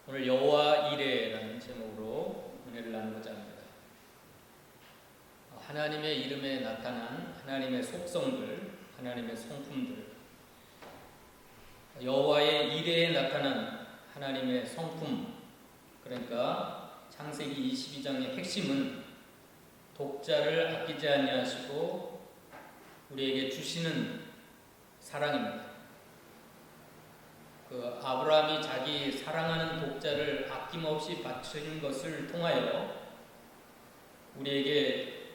오늘 여호와 이레라는 제목으로 은혜를 나누고자 합니다. 하나님의 이름에 나타난 하나님의 속성들, 하나님의 성품들, 여호와의 이레에 나타난 하나님의 성품, 그러니까 창세기 22장의 핵심은 독자를 아끼지 아니하시고 우리에게 주시는 사랑입니다. 아브라함이 자기 사랑하는 독자를 아낌없이 바치는 것을 통하여 우리에게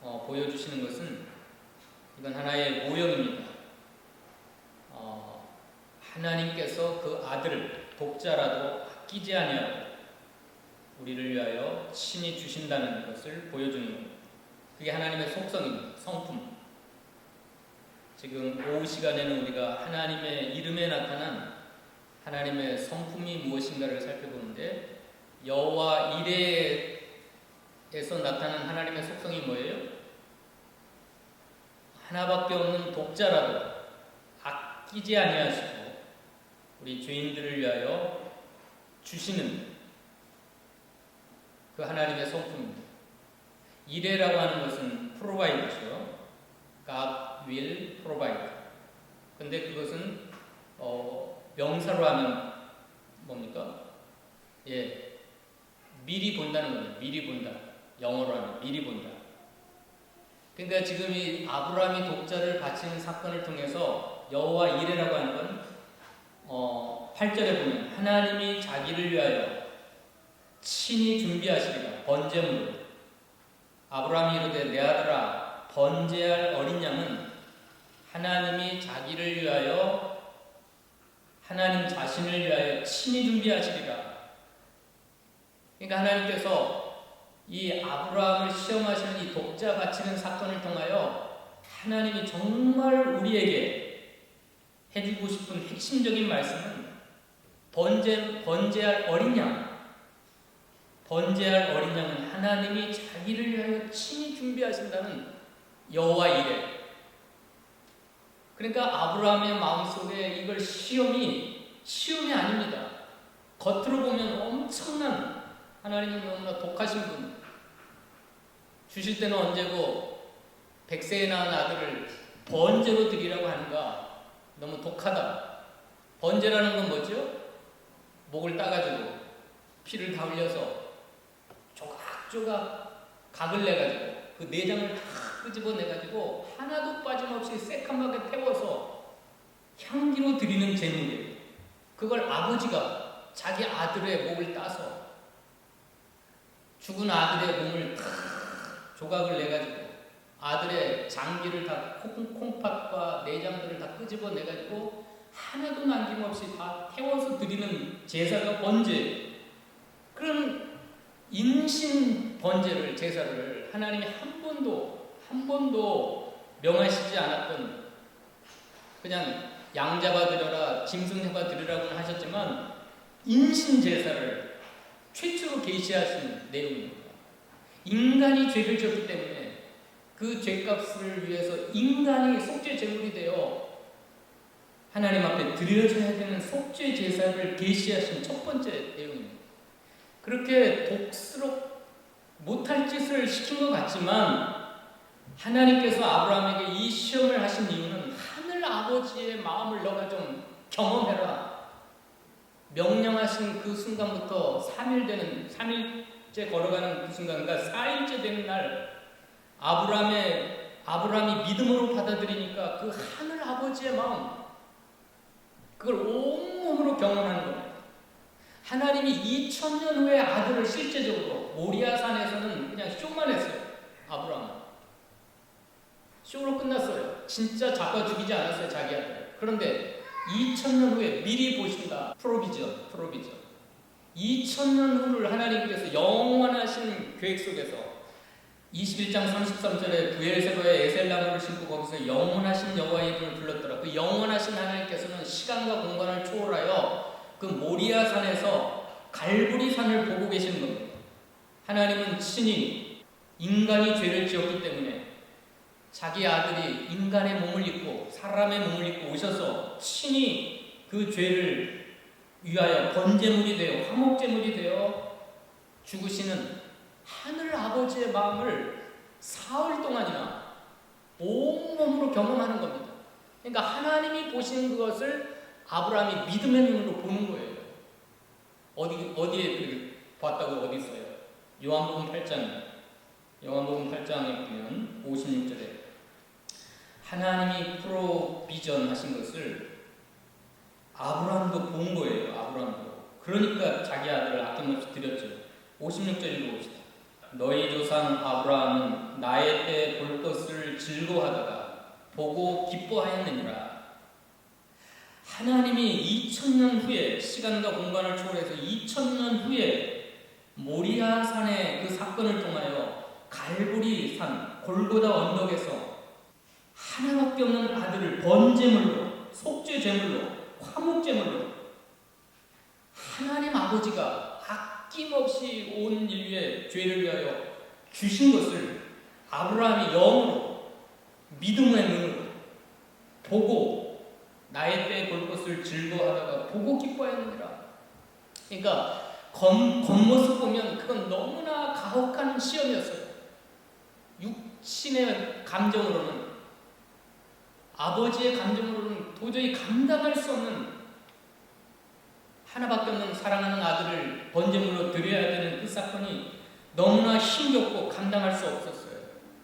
보여주시는 것은 이건 하나의 모형입니다. 하나님께서 그 아들 독자라도 아끼지 아니하고 우리를 위하여 친히 주신다는 것을 보여주는 겁니다. 그게 하나님의 속성입니다. 성품. 지금 오후 시간에는 우리가 하나님의 이름에 나타난 하나님의 성품이 무엇인가를 살펴보는데, 여호와 이레에서 나타난 하나님의 속성이 뭐예요? 하나밖에 없는 독자라도 아끼지 아니하시고 우리 죄인들을 위하여 주시는 그 하나님의 성품입니다. 이레라고 하는 것은 provide죠. God will provide. 근데 그것은 명사로 하면 뭡니까? 미리 본다는 거예요. 미리 본다. 영어로 하면 미리 본다. 그러니까 지금 이 아브라함이 독자를 바치는 사건을 통해서 여호와 이레라고 하는 건 8절에 보면 하나님이 자기를 위하여 친히 준비하시리라. 번제물로. 아브라함이 이르되 내 아들아 번제할 어린 양은 하나님이 자기를 위하여 하나님 자신을 위하여 친히 준비하시리라. 그러니까 하나님께서 이 아브라함을 시험하시는 이 독자 바치는 사건을 통하여 하나님이 정말 우리에게 해주고 싶은 핵심적인 말씀은 번제할 어린 양. 번제할 어린 양은 하나님이 자기를 위하여 친히 준비하신다는 여호와 이레. 그러니까 아브라함의 마음속에 이걸 시험이 아닙니다. 겉으로 보면 엄청난, 하나님은 너무나 독하신 분. 주실 때는 언제고 100세에 낳은 아들을 번제로 드리라고 하는가? 너무 독하다. 번제라는 건 뭐죠? 목을 따가지고 피를 다 흘려서 조각조각 각을 내가지고 그 내장을 다 끄집어내가지고 하나도 빠짐없이 새까맣게 태워서 향기로 드리는 제물이에요. 그걸 아버지가 자기 아들의 목을 따서 죽은 아들의 몸을 다 조각을 내가지고 아들의 장기를 다 콩팥과 내장들을 다 끄집어내가지고 하나도 남김없이 다 태워서 드리는 제사가 번제예요. 그런 인신 번제를, 제사를 하나님이 한 번도 명하시지 않았던, 그냥 양 잡아 드려라, 짐승 잡아 드리라고는 하셨지만 인신 제사를 최초로 계시하신 내용입니다. 인간이 죄를 지었기 때문에 그 죄값을 위해서 인간이 속죄 제물이 되어 하나님 앞에 드려져야 되는 속죄 제사를 계시하신 첫 번째 내용입니다. 그렇게 독스럽 못할 짓을 시킨 것 같지만 하나님께서 아브라함에게 이 시험을 하신 이유는 하늘 아버지의 마음을 너가 좀 경험해라. 명령하신 그 순간부터 3일째 걸어가는 그 순간, 그러니까 4일째 되는 날 아브라함이 믿음으로 받아들이니까 그 하늘 아버지의 마음, 그걸 온몸으로 경험하는 겁니다. 하나님이 2000년 후에 아들을 실제적으로 모리아산에서는 그냥 쇼만 했어요. 아브라함은 쇼로 끝났어요. 진짜 잡아 죽이지 않았어요, 자기 아들. 그런데 2000년 후에 미리 보신다. 프로비전. 2000년 후를 하나님께서 영원하신 계획 속에서 21장 33절에 브엘세바의 에셀나무를 심고 거기서 영원하신 여호와의 이름을 불렀더라. 그 영원하신 하나님께서는 시간과 공간을 초월하여 그 모리아산에서 갈보리산을 보고 계시는 겁니다. 하나님은 친히 인간이 죄를 지었기 때문에 자기 아들이 인간의 몸을 입고 사람의 몸을 입고 오셔서 친히 그 죄를 위하여 번제물이 되어 화목제물이 되어 죽으시는 하늘 아버지의 마음을 사흘 동안이나 온몸으로 경험하는 겁니다. 그러니까 하나님이 보시는 그것을 아브라함이 믿음의 눈으로 보는 거예요. 어디에 봤다고 어디 있어요? 요한복음 8장에 보면 56절에 하나님이 프로비전 하신 것을 아브라함도 본 거예요. 아브라함도. 그러니까 자기 아들을 아낌없이 드렸죠. 56절 읽어봅시다. 너희 조상 아브라함은 나의 때 볼 것을 즐거워하다가 보고 기뻐하였느니라. 하나님이 2000년 후에, 시간과 공간을 초월해서 2000년 후에 모리아 산의 그 사건을 통하여 갈보리 산 골고다 언덕에서 하나밖에 없는 아들을 번제물로, 속죄 제물로, 화목제물로 하나님 아버지가 아낌없이 온 인류의 죄를 위하여 주신 것을 아브라함이 영으로 믿음의 눈으로 보고 나의 때에 볼 것을 즐거워하다가 보고 기뻐했느니라. 그러니까 겉모습 보면 그건 너무나 가혹한 시험이었어요. 육신의 감정으로는, 아버지의 감정으로는 도저히 감당할 수 없는, 하나밖에 없는 사랑하는 아들을 번제물로 드려야 되는 그 사건이 너무나 힘겹고 감당할 수 없었어요.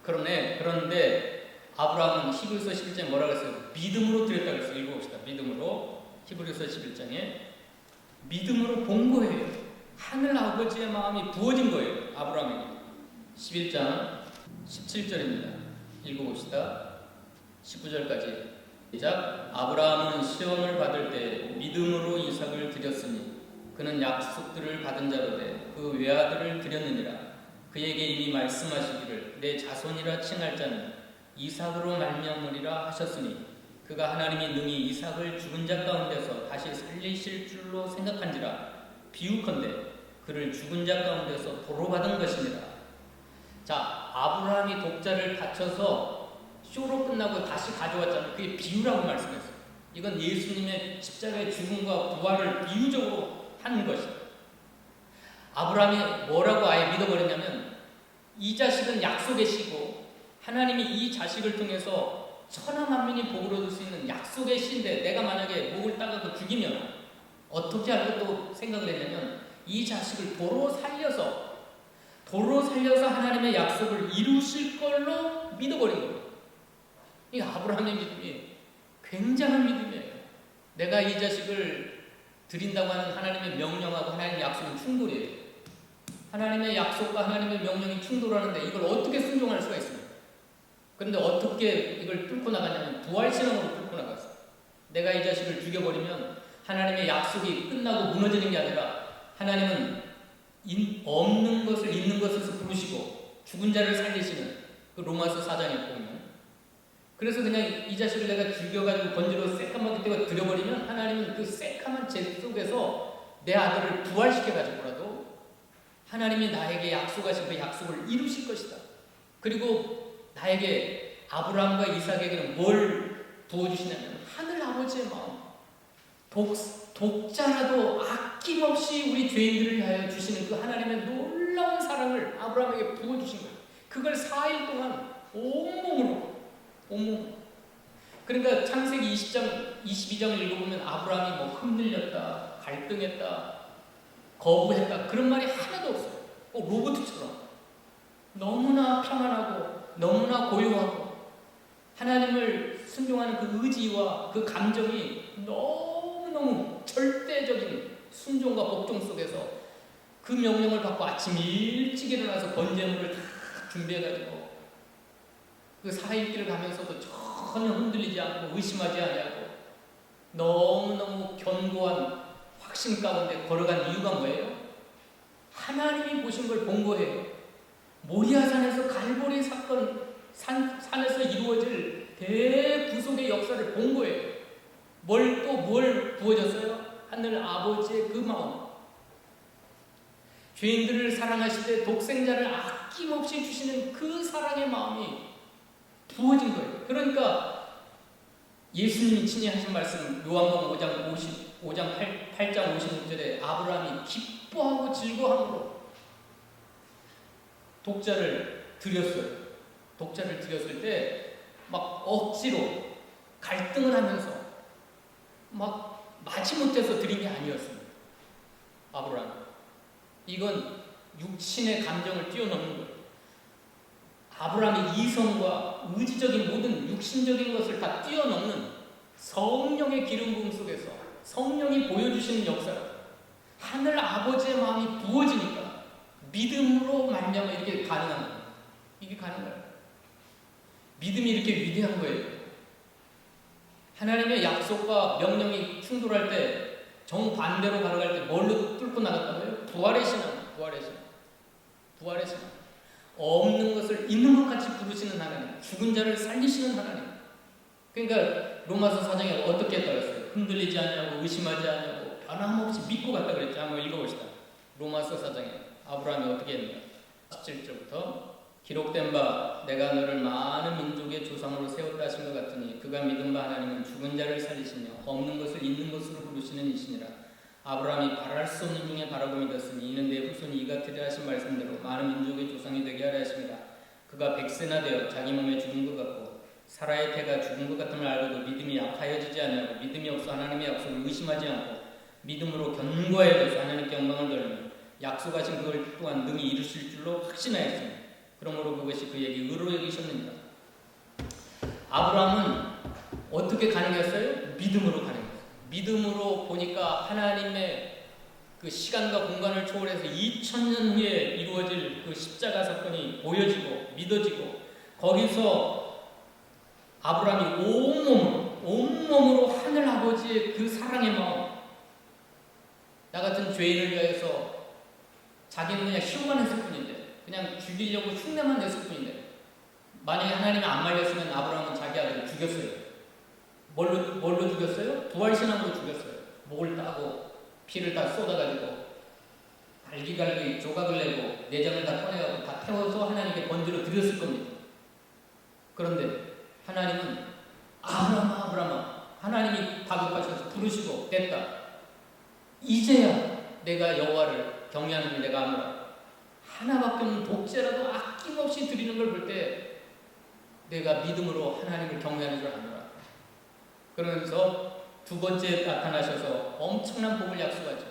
그런데 아브라함은 히브리서 11장에 뭐라고 했어요? 믿음으로 드렸다고 했어요. 읽어봅시다. 믿음으로. 히브리서 11장에 믿음으로 본 거예요. 하늘 아버지의 마음이 부어진 거예요. 아브라함에게. 11장 17절입니다. 읽어봅시다. 19절까지. 시작. 아브라함은 시험을 받을 때 믿음으로 이삭을 드렸으니 그는 약속들을 받은 자로되 그 외아들을 드렸느니라. 그에게 이미 말씀하시기를 내 자손이라 칭할 자는 이삭으로 말미암으리라 하셨으니 그가 하나님이 능히 이삭을 죽은 자 가운데서 다시 살리실 줄로 생각한지라. 비유컨대 그를 죽은 자 가운데서 도로 받은 것이니라. 자, 아브라함이 독자를 바쳐서 쇼로 끝나고 다시 가져왔잖아요. 그게 비유라고 말씀했어요. 이건 예수님의 십자가의 죽음과 부활을 비유적으로 하는 것이에요. 아브라함이 뭐라고 아예 믿어버렸냐면 이 자식은 약속의 씨고 하나님이 이 자식을 통해서 천하 만민이 복을 얻을 수 있는 약속의 씨인데 내가 만약에 목을 따가고 죽이면 어떻게 하려고 또 생각을 했냐면 이 자식을 도로 살려서 하나님의 약속을 이루실 걸로 믿어버린 거예요. 이 아브라함의 믿음이 굉장한 믿음이에요. 내가 이 자식을 드린다고 하는 하나님의 명령하고 하나님의 약속은 충돌이에요. 하나님의 약속과 하나님의 명령이 충돌하는데 이걸 어떻게 순종할 수가 있습니까? 그런데 어떻게 이걸 뚫고 나가냐면 부활신앙으로 뚫고 나갔어요. 내가 이 자식을 죽여버리면 하나님의 약속이 끝나고 무너지는 게 아니라 하나님은 없는 것을 있는 것에서 부르시고 죽은 자를 살리시는 그 로마서 4장에 보면 그래서 그냥 이 자식을 내가 죽여가지고 번지로 새까맣게 떼고 들여버리면 하나님은 그 새까만 죄 속에서 내 아들을 부활시켜가지고라도 하나님이 나에게 약속하신 그 약속을 이루실 것이다. 그리고 나에게 아브라함과 이삭에게는 뭘 부어주시냐면 하늘 아버지의 마음, 독자라도 아낌없이 우리 죄인들을 위하여 주시는 그 하나님의 놀라운 사랑을 아브라함에게 부어주신 거예요. 그걸 4일 동안 온몸으로. 그러니까 창세기 22장을 읽어보면 아브라함이 뭐 흔들렸다, 갈등했다, 거부했다 그런 말이 하나도 없어요. 꼭 로봇처럼 너무나 평안하고 너무나 고요하고 하나님을 순종하는 그 의지와 그 감정이 너무너무 절대적인 순종과 복종 속에서 그 명령을 받고 아침 일찍 일어나서 번제물을 다 준비해가지고 그 4일 길을 가면서도 전혀 흔들리지 않고 의심하지 아니하고 너무너무 견고한 확신 가운데 걸어간 이유가 뭐예요? 하나님이 보신 걸 본 거예요. 모리아산에서 갈보리 사건 산에서 이루어질 대구속의 역사를 본 거예요. 뭘 부어졌어요? 하늘 아버지의 그 마음. 죄인들을 사랑하실 때 독생자를 아낌없이 주시는 그 사랑의 마음이 부어진 거예요. 그러니까 예수님이 친히 하신 말씀 요한복음 5장 8장 56절에 아브라함이 기뻐하고 즐거함으로 독자를 드렸어요. 독자를 드렸을 때 막 억지로 갈등을 하면서 막 마지못해서 드린 게 아니었습니다. 아브라함. 이건 육신의 감정을 뛰어넘는 거예요. 아브라함의 이성과 의지적인 모든 육신적인 것을 다 뛰어넘는 성령의 기름 부음 속에서 성령이 보여주시는 역사, 하늘 아버지의 마음이 부어지니까 믿음으로 말미암아 이렇게 가능한 거예요. 이게 가능해요. 믿음이 이렇게 위대한 거예요. 하나님의 약속과 명령이 충돌할 때 정반대로 가져갈 때 뭘로 뚫고 나갔다고요? 부활의 신앙. 없는 것을 있는 것 같이 부르시는 하나님, 죽은 자를 살리시는 하나님. 그러니까 로마서 4장에 어떻게 따랐어요? 흔들리지 않냐고, 의심하지 않냐고, 변함없이 믿고 갔다 그랬죠. 한번 읽어봅시다. 로마서 4장에 아브라함이 어떻게 했는가? 17절부터 기록된 바 내가 너를 많은 민족의 조상으로 세웠다 하신 것 같으니 그가 믿은 바 하나님은 죽은 자를 살리시며 없는 것을 있는 것으로 부르시는 이시니라. 아브라함이 바랄 수 없는 중에 바라고 믿었으니 이는 내 후손이 이 같으리라 하신 말씀대로 많은 민족의 조상이 되게 하려 하심이라. 그가 백세나 되어 자기 몸에 죽은 것 같고 사라의 태가 죽은 것 같음을 알고도 믿음이 약하여지지 아니하고 믿음이 없어 하나님의 약속을 의심하지 않고 믿음으로 견고하여져서 하나님께 영광을 돌리며 약속하신 그걸 또한 능히 이루실 줄로 확신하였으니 그러므로 그것이 그에게 의로 여기셨느니라. 아브라함은 어떻게 가능했어요? 믿음으로 가능했어요. 믿음으로 보니까 하나님의 그 시간과 공간을 초월해서 2000년 후에 이루어질 그 십자가 사건이 보여지고 믿어지고 거기서 아브라함이 온몸으로 하늘 아버지의 그 사랑의 마음, 나 같은 죄인을 위하여서 자기는 그냥 휴가만 했을 뿐인데 그냥 죽이려고 흉내만 냈을 뿐인데 만약에 하나님이 안 말렸으면 아브라함은 자기 아들을 죽였어요. 뭘로 죽였어요? 부활신앙으로 죽였어요. 목을 따고 피를 다 쏟아가지고 갈기갈기 조각을 내고 내장을 다 꺼내가고 다 태워서 하나님께 번제로 드렸을 겁니다. 그런데 하나님은 아브라함아 하나님이 다급하셔서 부르시고 됐다. 이제야 내가 여호와를 경외하는 내가 아노라. 하나밖에 없는 독재라도 아낌없이 드리는 걸 볼 때 내가 믿음으로 하나님을 경외하는 줄 아노라. 그러면서 두 번째 나타나셔서 엄청난 복을 약속하죠.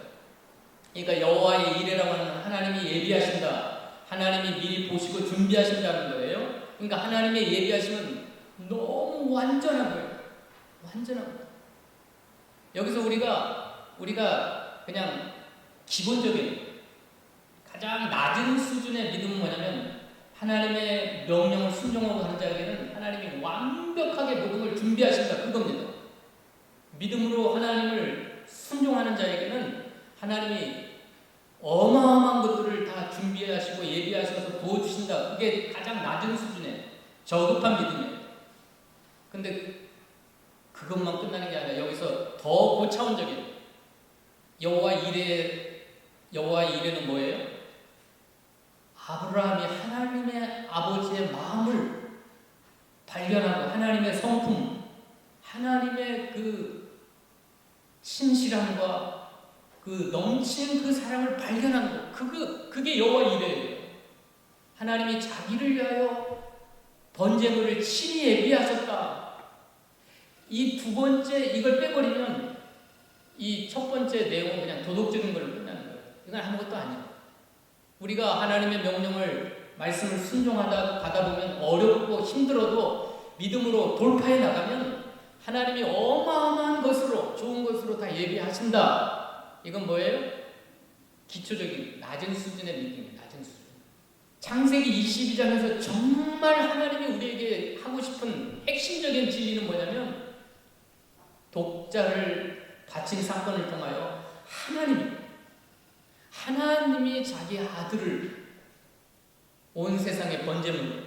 그러니까 여호와의 이레라고 하는 하나님이 예비하신다. 하나님이 미리 보시고 준비하신다는 거예요. 그러니까 하나님의 예비하심은 너무 완전한 거예요. 완전한 거예요. 여기서 우리가 그냥 기본적인 가장 낮은 수준의 믿음은 뭐냐면 하나님의 명령을 순종하고 하는 자에게는 하나님이 완벽하게 모든 걸 준비하신다. 그겁니다. 믿음으로 하나님을 순종하는 자에게는 하나님이 어마어마한 것들을 다 준비하시고 예비하셔서 도와주신다. 그게 가장 낮은 수준의 저급한 믿음이에요. 근데 그것만 끝나는 게 아니라 여기서 더 고차원적인 여호와의 이레는 뭐예요? 아브라함이 하나님의 아버지의 마음을 발견하고 하나님의 성품, 하나님의 그 신실함과 그 넘치는 그 사랑을 발견한 것, 그게 여호와의 이레예요. 하나님이 자기를 위하여 번제물을 친히 예비하셨다. 이 두 번째 이걸 빼버리면 이 첫 번째 내용은 그냥 도덕적인 걸로 끝나는 거예요. 이건 아무것도 아니에요. 우리가 하나님의 명령을 말씀을 순종하다 가다 보면 어렵고 힘들어도 믿음으로 돌파해 나가면 하나님이 어마어마한 것으로 좋은 것으로 다 예비하신다. 이건 뭐예요? 기초적인 낮은 수준의 믿음이에요. 낮은 수준. 창세기 22장에서 정말 하나님이 우리에게 하고 싶은 핵심적인 진리는 뭐냐면 독자를 바친 사건을 통하여 하나님이 자기 아들을 온 세상에 번제물로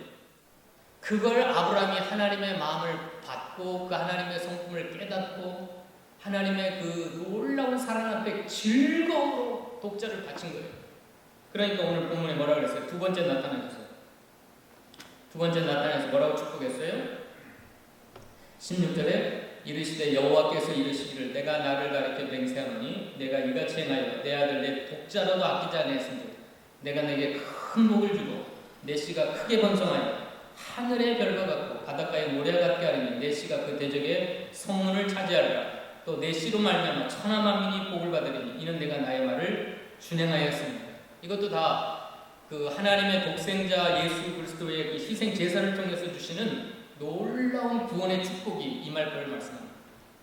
그걸 아브라함이 하나님의 마음을 받고 그 하나님의 성품을 깨닫고 하나님의 그 놀라운 사랑 앞에 즐거움으로 독자를 바친 거예요. 그러니까 오늘 본문에 뭐라 그랬어요? 두 번째 나타나셨어요. 두 번째 나타나서 뭐라고 축복했어요? 16절에 이르시되 여호와께서 이르시기를 내가 나를 가리켜 맹세하노니 내가 이같이 행하여 내 아들 내 독자라도 아끼지 아니하였으므로 내가 내게 큰 복을 주고 내 씨가 크게 번성하여 하늘의 별과 같고 바닷가의 모래와 같게 하리니 내 씨가 그 대적의 성문을 차지하리라. 또 내 씨로 말미암아 천하 만민이 복을 받으리니 이는 내가 나의 말을 준행하였습니다. 이것도 다 그 하나님의 독생자 예수 그리스도의 그 희생 제사를 통해서 주시는 놀라운 구원의 축복이 임할 걸 말씀합니다.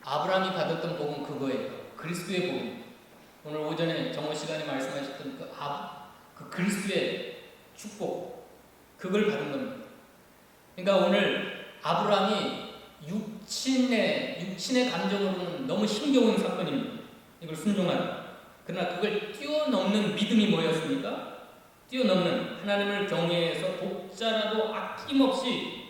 아브라함이 받았던 복은 그거예요. 그리스도의 복입니다. 오늘 오전에 정오 시간에 말씀하셨던 그 그리스도의 축복, 그걸 받은 겁니다. 그러니까 오늘 아브라함이 육신의 감정으로는 너무 힘겨운 사건입니다. 이걸 순종하는. 그러나 그걸 뛰어넘는 믿음이 뭐였습니까? 뛰어넘는, 하나님을 경외해서 독자라도 아낌없이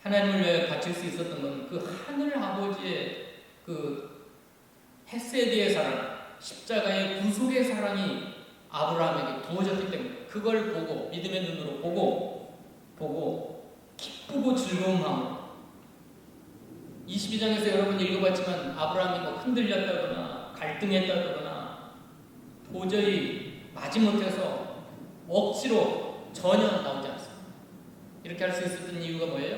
하나님을 위해 바칠 수 있었던 건 그 하늘 아버지의 그 헤세드의 사랑, 십자가의 구속의 사랑이 아브라함에게 부어졌기 때문에 그걸 보고 믿음의 눈으로 보고 기쁘고 즐거운 마음으로 22장에서 여러분 읽어봤지만 아브라함이 뭐 흔들렸다거나 갈등했다거나 도저히 마지못해서 억지로 전혀 나오지 않습니다. 이렇게 할 수 있었던 이유가 뭐예요?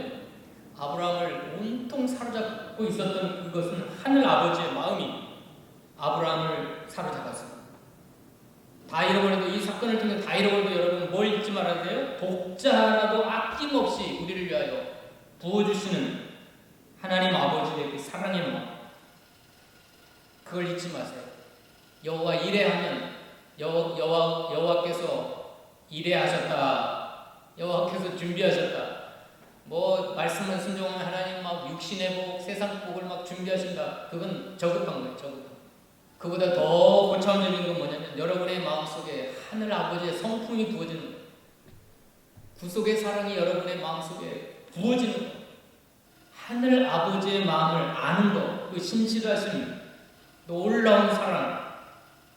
아브라함을 온통 사로잡고 있었던 그것은 하늘 아버지의 마음이 아브라함을 사로잡았습니다. 다 잃어버려도, 이 사건을 통해 다 잃어버려도 여러분 뭘 잊지 말아야 돼요? 독자라도 아낌없이 우리를 위하여 부어주시는 하나님 아버지의 그 사랑의 마음, 그걸 잊지 마세요. 여호와 이레하면 여호와께서 이레하셨다, 여호와께서 준비하셨다, 뭐 말씀만 순종하면 하나님 막 육신의 복, 세상 복을 막 준비하신다. 그건 저급한 거예요. 저급한. 그보다 더 고차원적인 건 뭐냐면 여러분의 마음속에 하늘 아버지의 성품이 부어지는 거예요. 구속의 사랑이 여러분의 마음속에 부어지는 거예요. 하늘 아버지의 마음을 아는 것, 그 신실하신 놀라운 사랑,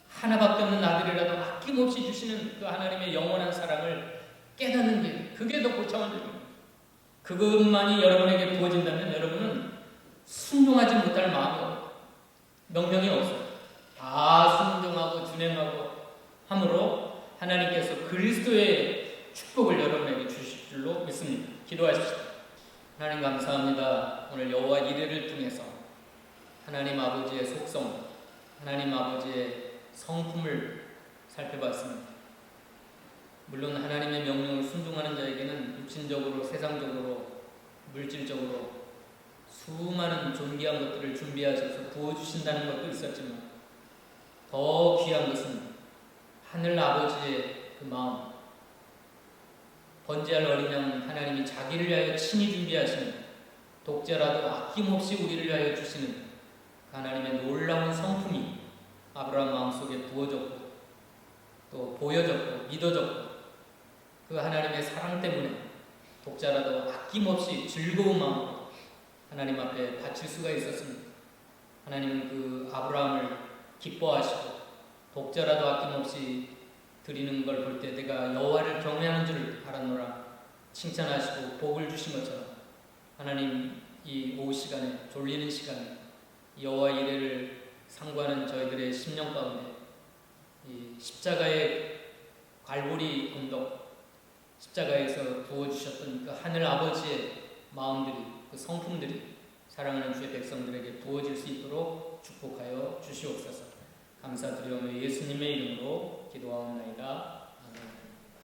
하나밖에 없는 아들이라도 아낌없이 주시는 그 하나님의 영원한 사랑을 깨닫는 게, 그게 더 고차원적인 거예요. 그것만이 여러분에게 부어진다면 여러분은 순종하지 못할 마음이 명령이 없어요. 다 순종하고 준행하고 함으로 하나님께서 그리스도의 축복을 여러분에게 주실 줄로 믿습니다. 기도하십시오. 하나님 감사합니다. 오늘 여호와 이레를 통해서 하나님 아버지의 속성, 하나님 아버지의 성품을 살펴봤습니다. 물론 하나님의 명령을 순종하는 자에게는 육신적으로, 세상적으로, 물질적으로 수많은 존귀한 것들을 준비하셔서 부어주신다는 것도 있었지만 더 귀한 것은 하늘 아버지의 그 마음, 번제할 어린 양 하나님이 자기를 위하여 친히 준비하시는, 독자라도 아낌없이 우리를 위하여 주시는 하나님의 놀라운 성품이 아브라함 마음속에 부어졌고 또 보여졌고 믿어졌고, 그 하나님의 사랑 때문에 독자라도 아낌없이 즐거운 마음으로 하나님 앞에 바칠 수가 있었습니다. 하나님은 그 아브라함을 기뻐하시고 독자라도 아낌없이 드리는 걸 볼 때 내가 여호와를 경외하는 줄 알았노라 칭찬하시고 복을 주신 것처럼, 하나님 이 오후 시간에, 졸리는 시간에 여호와 이레를 상고하는 저희들의 심령 가운데 이 십자가의 갈보리 언덕, 십자가에서 부어주셨던 그 하늘 아버지의 마음들이, 그 성품들이 사랑하는 주의 백성들에게 부어질 수 있도록 축복하여 주시옵소서. 감사드리오며 예수님의 이름으로